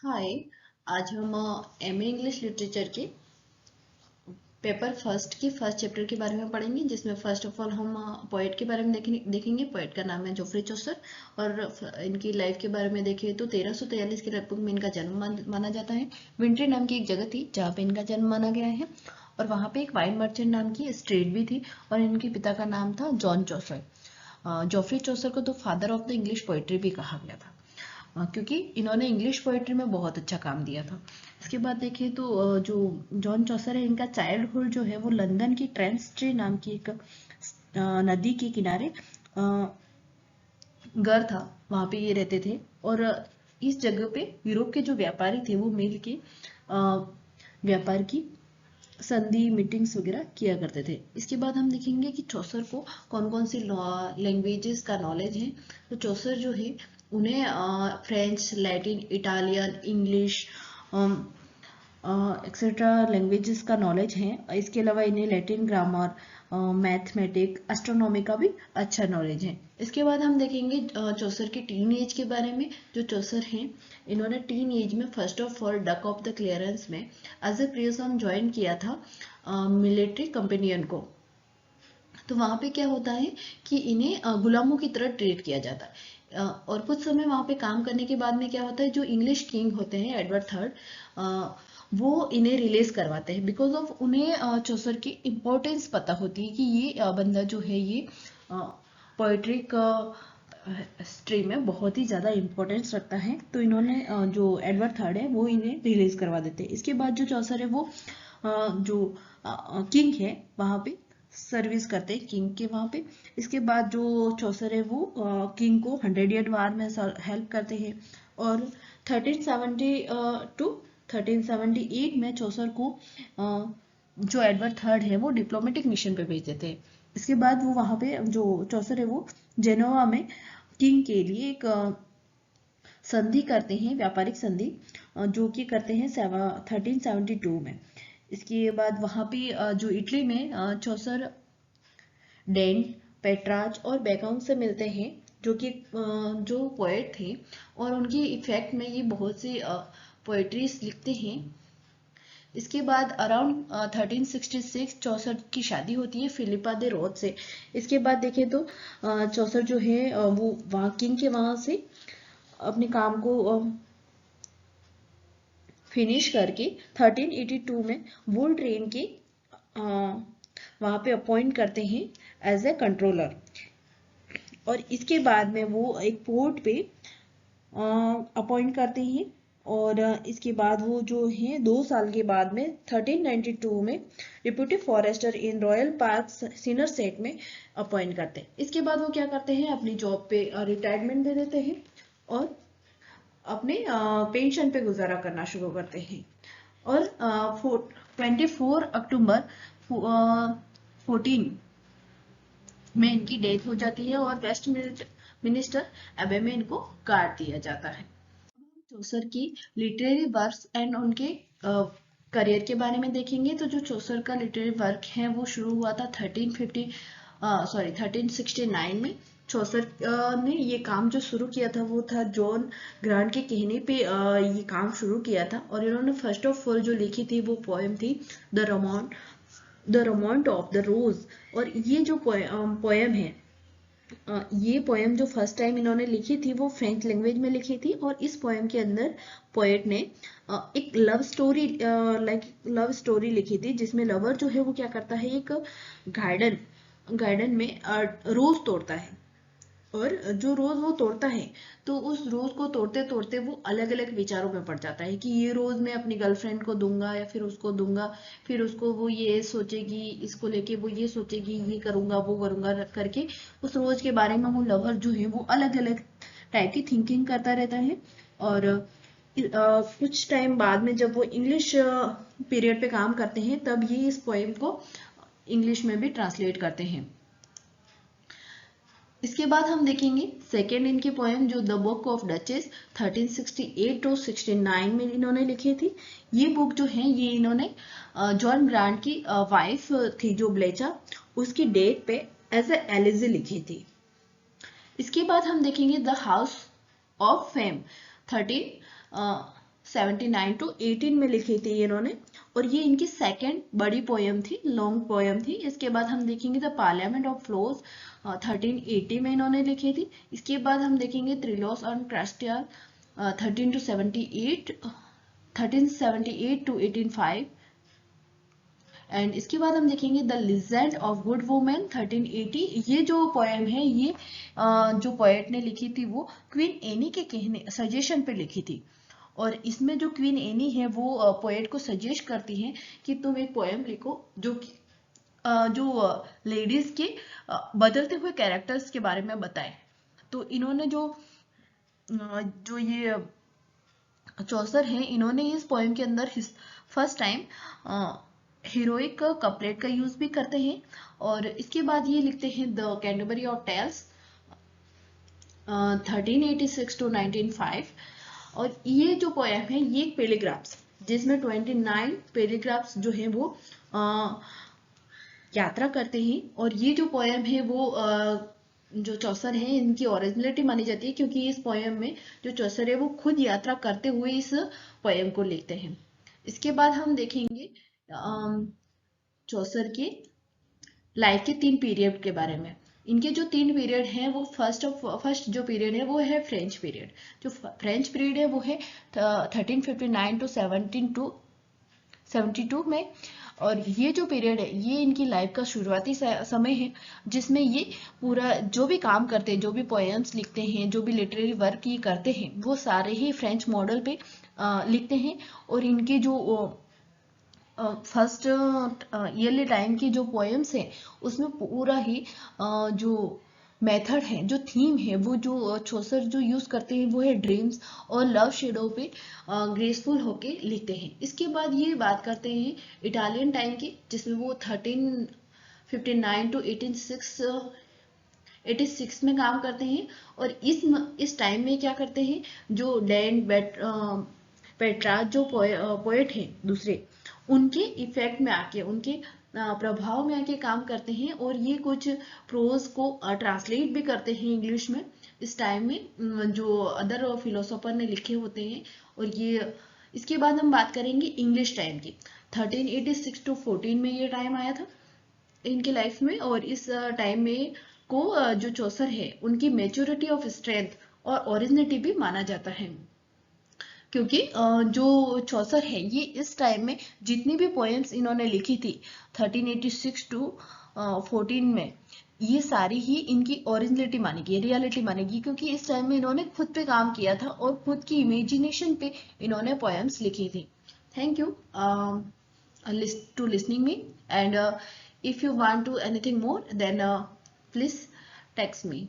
हाय। आज हम MA English literature के पेपर फर्स्ट की फर्स्ट चैप्टर के बारे में पढ़ेंगे, जिसमें फर्स्ट ऑफ ऑल हम पोएट के बारे में देखेंगे। पोएट का नाम है जोफ्री चौसर और इनकी लाइफ के बारे में देखें तो 1343 के लगभग में इनका जन्म माना जाता है। विंट्री नाम की एक जगह थी जहाँ पे इनका जन्म माना गया है और वहाँ पे एक वाइन मर्चेंट नाम की स्ट्रीट भी थी और इनके पिता का नाम था जॉन चौसर। जोफ्री चौसर को तो father of the English poetry भी कहा गया था, क्योंकि इन्होंने इंग्लिश पोएट्री में बहुत अच्छा काम दिया था। इसके बाद देखिए तो जो जॉन चौसर है, इनका चाइल्डहुड जो है वो लंदन की ट्रेंट स्ट्रीट नाम की एक नदी के किनारे घर था, वहां पे ये रहते थे। और इस जगह पे यूरोप के जो व्यापारी थे वो मिल के व्यापार की संधि मीटिंग्स वगैरह किया करते थे। इसके बाद हम देखेंगे कि चौसर को कौन कौन सी लैंग्वेजेस का नॉलेज है। तो चौसर जो है उन्हें French, Latin, Italian, English etcetera languages का नॉलेज है। इसके अलावा इन्हें लैटिन ग्रामर, मैथमेटिक, एस्ट्रोनॉमी का भी अच्छा नॉलेज है। इसके बाद हम देखेंगे चौसर के टीन एज के बारे में। जो चौसर हैं इन्होंने टीन एज में first of all duck of the clearance में एज ए प्रिजन ज्वाइन किया था मिलिट्री कंपेनियन को। तो वहां पे क्या होता है कि इन्हें गुलामों की तरह ट्रीट किया जाता है। और कुछ समय वहां पे काम करने के बाद में क्या होता है, जो इंग्लिश किंग होते हैं एडवर्ड थर्ड, वो इन्हें रिलीज करवाते हैं बिकॉज ऑफ उन्हें चौसर की इम्पोर्टेंस पता होती है कि ये बंदा जो है ये पोएट्री का हिस्ट्री में बहुत ही ज़्यादा इम्पोर्टेंस रखता है। तो इन्होंने जो एडवर्ड थर्ड है वो इन्हें रिलीज करवा देते हैं। इसके बाद जो चौसर है वो जो किंग है वहाँ पे सर्विस करते हैं, किंग के वहाँ पे। इसके बाद जो चौसर है वो किंग को 100 ईयर वार में हेल्प करते हैं और 1370 टू 1378 में चौसर को जो एडवर्ड थर्ड है वो डिप्लोमेटिक मिशन पे भेज देते हैं। इसके बाद वो वहाँ पे जो चौसर है वो जेनोवा में किंग के लिए एक संधि करते हैं, व्यापारिक संधि, जो कि करते हैं 1372 में। इसके बाद वहाँ पे जो इटली में चौसर डेंट, पेट्राच और बेकन से मिलते हैं, जो कि जो पोएट थे और उनकी इफेक्ट में ये बहुत सी पोएट्रीज लिखते हैं। इसके बाद अराउंड 1366 चौसर की शादी होती है फिलिपा दे रोथ से। इसके बाद देखें तो चौसर जो है वो वहाँ किंग के वहाँ से अपने काम को फिनिश करके 1382 में वुल ट्रेन के वहाँ पे अपॉइंट करते हैं एज ए कंट्रोलर। और इसके बाद में वो एक पोर्ट पे अपॉइंट करते हैं और इसके बाद वो जो है 2 साल के बाद में 1392 में डिप्यूटी फॉरेस्टर इन रॉयल पार्क सीनर सेट में अपॉइंट करते हैं। इसके बाद वो क्या करते हैं, अपनी जॉब पे रिटायरमेंट दे देते हैं और अपने पेंशन पे गुजारा करना शुरू करते हैं। और 24 अक्टूबर 14 में इनकी डेथ हो जाती है और वेस्ट मिनिस्टर एबे में इनको काट दिया जाता है। चौसर की लिटरेरी वर्क्स एंड उनके करियर के बारे में देखेंगे तो जो चौसर का लिटरेरी वर्क है वो शुरू हुआ था 1369 में। चौसर ने ये काम जो शुरू किया था वो था जॉन ग्रांट के कहने पे ये काम शुरू किया था। और इन्होंने फर्स्ट ऑफ ऑल जो लिखी थी वो पोएम थी द रोमांट ऑफ द रोज। और ये जो पोएम है, ये पोएम जो फर्स्ट टाइम इन्होंने लिखी थी वो फ्रेंच लैंग्वेज में लिखी थी। और इस पोएम के अंदर पोएट ने एक लव स्टोरी लिखी थी, जिसमें लवर जो है वो क्या करता है, एक गार्डन में रोज तोड़ता है। और जो रोज वो तोड़ता है तो उस रोज को तोड़ते तोड़ते वो अलग अलग विचारों में पड़ जाता है कि ये रोज मैं अपनी गर्लफ्रेंड को दूंगा या फिर उसको दूंगा। फिर उसको वो ये सोचेगी, इसको लेके वो ये सोचेगी, ये करूंगा वो करूंगा करके उस रोज के बारे में वो लवर जो है वो अलग अलग टाइप की थिंकिंग करता रहता है। और कुछ टाइम बाद में जब वो इंग्लिश पीरियड पे काम करते हैं तब ये इस पोएम को इंग्लिश में भी ट्रांसलेट करते हैं। इसके बाद हम देखेंगे सेकेंड इनकी पोएम जो the book of duchess 1368 to 69 में इन्होंने लिखी थी। ये बुक जो है ये इन्होंने जॉन ग्रांट की वाइफ थी जो ब्लेचा, उसकी डेट पे एज ए एलिजी लिखी थी। इसके बाद हम देखेंगे the house of fame 13 1779 to 18 में लिखी थी इन्होंने, और ये इनकी सेकंड बड़ी पोयम थी, लॉन्ग पोयम थी। इसके बाद हम देखेंगे द पार्लियामेंट ऑफ फ्लोज 1380 में इन्होंने लिखी थी। इसके बाद हम देखेंगे त्रिलोस ऑन क्रास्टियर 1378 टू 1805। एंड इसके बाद हम देखेंगे the legend of good women 1380। ये जो पोएम है ये जो पोएट ने लिखी थी वो क्वीन एनी के कहने सजेशन पे लिखी थी। और इसमें जो क्वीन एनी है वो पोएट को सजेस्ट करती है कि तुम एक पोएम लिखो जो लेडीज के बदलते हुए कैरेक्टर्स के बारे में बताए। तो इन्होंने जो ये चौसर है, इन्होंने इस पोएम के अंदर फर्स्ट टाइम हीरोइक कपलेट का यूज भी करते हैं। और इसके बाद ये लिखते हैं the Canterbury of tales 1386 to 1905। और ये जो पोएम है ये एक पेलीग्राफ्स, जिसमें 29 पेलीग्राफ्स जो है वो यात्रा करते हैं। और ये जो पोएम है वो जो चौसर है इनकी ओरिजिनलिटी मानी जाती है, क्योंकि इस पोएम में जो चौसर है वो खुद यात्रा करते हुए इस पोएम को लिखते हैं। इसके बाद हम देखेंगे चौसर के लाइफ के 3 पीरियड के बारे में। इनके जो 3 पीरियड हैं वो फर्स्ट जो पीरियड है वो है फ्रेंच पीरियड। जो फ्रेंच पीरियड है वो है 1359 टू 1772 में। और ये जो पीरियड है ये इनकी लाइफ का शुरुआती समय है, जिसमें ये पूरा जो भी काम करते हैं, जो भी पोएम्स लिखते हैं, जो भी लिटरेरी वर्क ये करते हैं, वो सारे ही फ्रेंच मॉडल पे लिखते हैं। और इनके जो फर्स्ट ईयरली टाइम की जो पोएम्स हैं उसमें पूरा ही जो मेथड है, जो थीम है, वो जो चौसर जो यूज करते हैं वो है ड्रीम्स और लव शेडो पे ग्रेसफुल होके लिखते हैं। इसके बाद ये बात करते हैं इटालियन टाइम की, जिसमें वो 1359 टू 86 में काम करते हैं। और इस टाइम में क्या करते हैं, जो डैन पेट्रार्च जो पोएट हैं दूसरे, उनके इफेक्ट में आके, उनके प्रभाव में आके काम करते हैं। और ये कुछ प्रोज को ट्रांसलेट भी करते हैं इंग्लिश में इस टाइम में, जो अदर फिलोसोफर ने लिखे होते हैं। और ये इसके बाद हम बात करेंगे इंग्लिश टाइम की। 1386 टू 14 में ये टाइम आया था इनकी लाइफ में। और इस टाइम में को जो चौसर है उनकी मेच्योरिटी ऑफ स्ट्रेंथ और ओरिजिनिटी भी माना जाता है, क्योंकि जो चौसर है ये इस टाइम में जितनी भी पोएम्स इन्होंने लिखी थी 1386 टू 14 में, ये सारी ही इनकी ओरिजिनलिटी मानेगी, रियलिटी मानेगी, क्योंकि इस टाइम में इन्होंने खुद पे काम किया था और खुद की इमेजिनेशन पे इन्होंने पोएम्स लिखी थी। Thank you to listening me, and if you want to anything more then please text me.